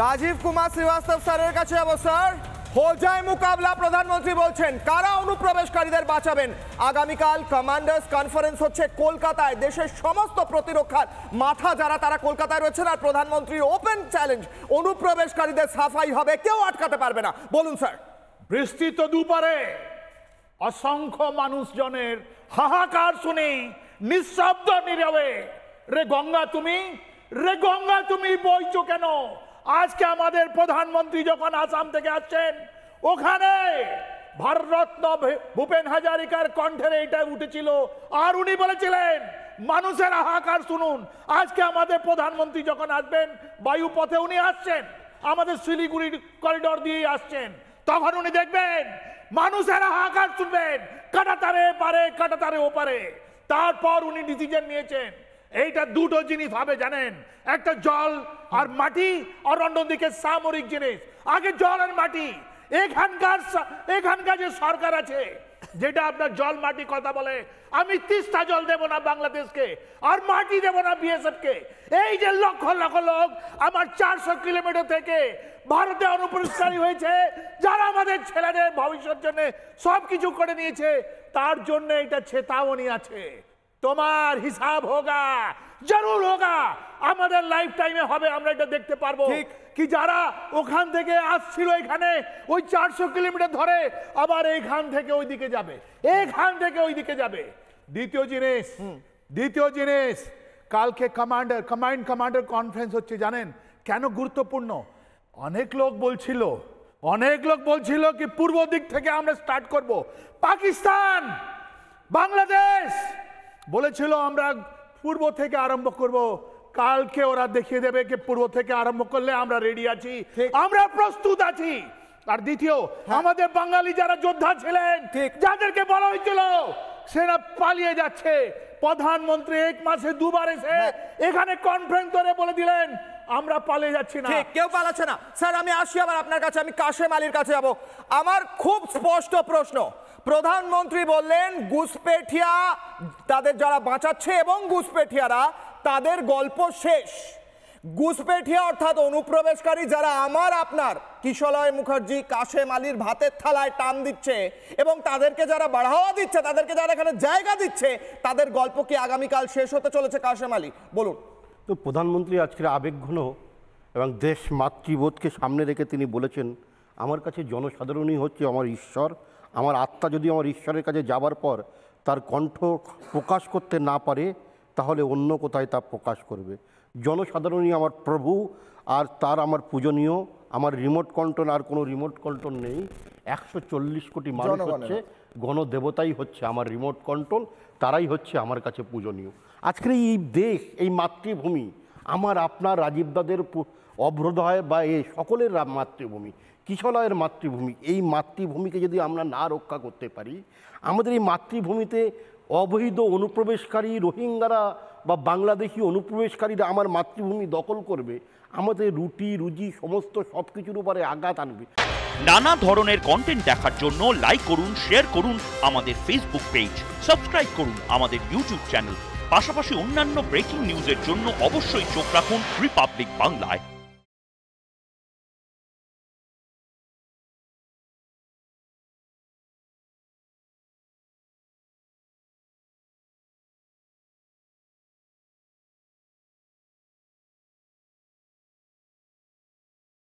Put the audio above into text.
রাজীব কুমার শ্রীবাস্তব স্যারের কাছে যাবো। স্যার, हो जाए मुकाबला, প্রধানমন্ত্রী বলছেন কারা অনুপ্রবেশকারীদের বাঁচাবেন। আগামীকাল কমান্ডার্স কনফারেন্স হচ্ছে কলকাতায়। দেশের সমস্ত প্রতিরক্ষার মাথা যারা তারা কলকাতায় রয়েছেন, আর প্রধানমন্ত্রীর ওপেন চ্যালেঞ্জ, অনুপ্রবেশকারীদের সাফাই হবে, কেউ আটকাতে পারবে না। বলুন স্যার। বৃষ্টিত দুপারে অসংখ্য মানুষজনের হাহাকার শুনে নিঃশব্দ নীরবে রে গঙ্গা তুমি বইছো কেন? আজকে আমাদের প্রধানমন্ত্রী যখন আসাম থেকে আসছেন, ওখানে ভারতরত্ন ভূপেন হাজারিকার কণ্ঠের এইটা উঠেছিল, আর উনি বলেছিলেন মানুষের হাহাকার শুনুন। আজকে আমাদের প্রধানমন্ত্রী যখন আসবেন, বায়ুপথে উনি আসছেন, আমাদের শিলিগুড়ি করিডোর দিয়ে আসছেন, তখন উনি দেখবেন মানুষের হাহাকার শুনবেন, কাটাতারে পারে কাটাতারে ওপারে। তারপর উনি ডিসিশন নিয়েছেন এইটা দুটো জিনিস হবে জানেন, একটা জল আর মাটি, আর অন্যদিকে সামরিক জিনিস। আগে জল আর মাটি। এখানকার যে সরকার আছে, যেটা আপনার জল মাটি কথা বলে, আমি তিস্তা জল দেব না বাংলাদেশকে, আর মাটি দেব না বিএসএফ কে। এই যে লক্ষ লক্ষ লোক আমার 400 কিলোমিটার থেকে ভারতে অনুপ্রবেশকারী হয়েছে, যারা আমাদের ছেলেদের ভবিষ্যৎ জন্য সবকিছু করে নিয়েছে, তার জন্য এটা চেতাবনী আছে। তোমার হিসাব হোগা, জরুর হোগা, আমাদের লাইফ টাইমে হবে। আমরা এটা দেখতে পারবো কি যারা ওখান থেকে আসছিল এখানে ওই 400 কিলোমিটার ধরে আবার এইখান থেকে ওইদিকে যাবে, এইখান থেকে ওইদিকে যাবে। দ্বিতীয় জিনিস, কালকে কমান্ডার কনফারেন্স হচ্ছে। জানেন কেন গুরুত্বপূর্ণ? অনেক লোক বলছিল কি পূর্ব দিক থেকে আমরা স্টার্ট করব। পাকিস্তান, বাংলাদেশ বলেছিল আমরা পূর্ব থেকে আরম্ভ করব। কালকে ওরা দেখিয়ে দেবে কি পূর্ব থেকে আরম্ভ করলে আমরা রেডি আছি, আমরা প্রস্তুত আছি। আর দ্বিতীয়, আমাদের বাঙালি যারা যোদ্ধা ছিলেন, যাদেরকে বলা হয়েছিল সেটা পালিয়ে যাচ্ছে, প্রধানমন্ত্রী 1 মাসে 2 বার এসে এখানে কনফারেন্স করে বলে দিলেন আমরা পালিয়ে যাচ্ছি না, কেউ পালাচ্ছে না। স্যার আমি আসি আবার আপনার কাছে, আমি কাশেম আলীর কাছে যাব। আমার খুব স্পষ্ট প্রশ্ন, প্রধানমন্ত্রী বললেন ঘুষপেঠিয়া তাদের যারা বাঁচাচ্ছে এবং ঘুষপেঠিয়ারা তাদের গল্প শেষ। ঘুষপেঠিয়া অর্থাৎ অনুপ্রবেশকারী যারা আমার আপনার কিশলয় মুখার্জি, কাশেম আলীর ভাতের থালায় টান দিচ্ছে এবং তাদেরকে যারা বাড়াওয়া দিচ্ছে, তাদেরকে যারা এখানে জায়গা দিচ্ছে, তাদের গল্প কি আগামীকাল শেষ হতে চলেছে? কাশেম আলী বলুন। তো প্রধানমন্ত্রী আজকের আবেগঘন এবং দেশ মাতৃবোধকে সামনে রেখে তিনি বলেছেন, আমার কাছে জনসাধারণই হচ্ছে আমার ঈশ্বর। আমার আত্মা যদি আমার ঈশ্বরের কাছে যাবার পর তার কণ্ঠ প্রকাশ করতে না পারে, তাহলে অন্য কোথায় তা প্রকাশ করবে। জনসাধারণই আমার প্রভু, আর তার আমার পূজনীয়। আমার রিমোট কন্ট্রোল আর কোনো রিমোট কন্ট্রোল নেই। 140 কোটি মানুষ হচ্ছে গণদেবতাই হচ্ছে আমার রিমোট কন্ট্রোল, তারাই হচ্ছে আমার কাছে পূজনীয়। আজকের এই দেশ, এই মাতৃভূমি, আমার আপনার রাজীবদাদের অভ্যুদয় বা এই সকলের মাতৃভূমি, কিশলয়ের মাতৃভূমি। এই মাতৃভূমিকে যদি আমরা না রক্ষা করতে পারি, আমাদের এই মাতৃভূমিতে অবৈধ অনুপ্রবেশকারী রোহিঙ্গারা বা বাংলাদেশি অনুপ্রবেশকারীরা আমার মাতৃভূমি দখল করবে, আমাদের রুটি রুজি সমস্ত সব কিছুর উপরে আঘাত আনবে। নানা ধরনের কন্টেন্ট দেখার জন্য লাইক করুন, শেয়ার করুন আমাদের ফেসবুক পেজ, সাবস্ক্রাইব করুন আমাদের ইউটিউব চ্যানেল। পাশাপাশি অন্যান্য ব্রেকিং নিউজের জন্য অবশ্যই চোখ রাখুন রিপাবলিক বাংলায়।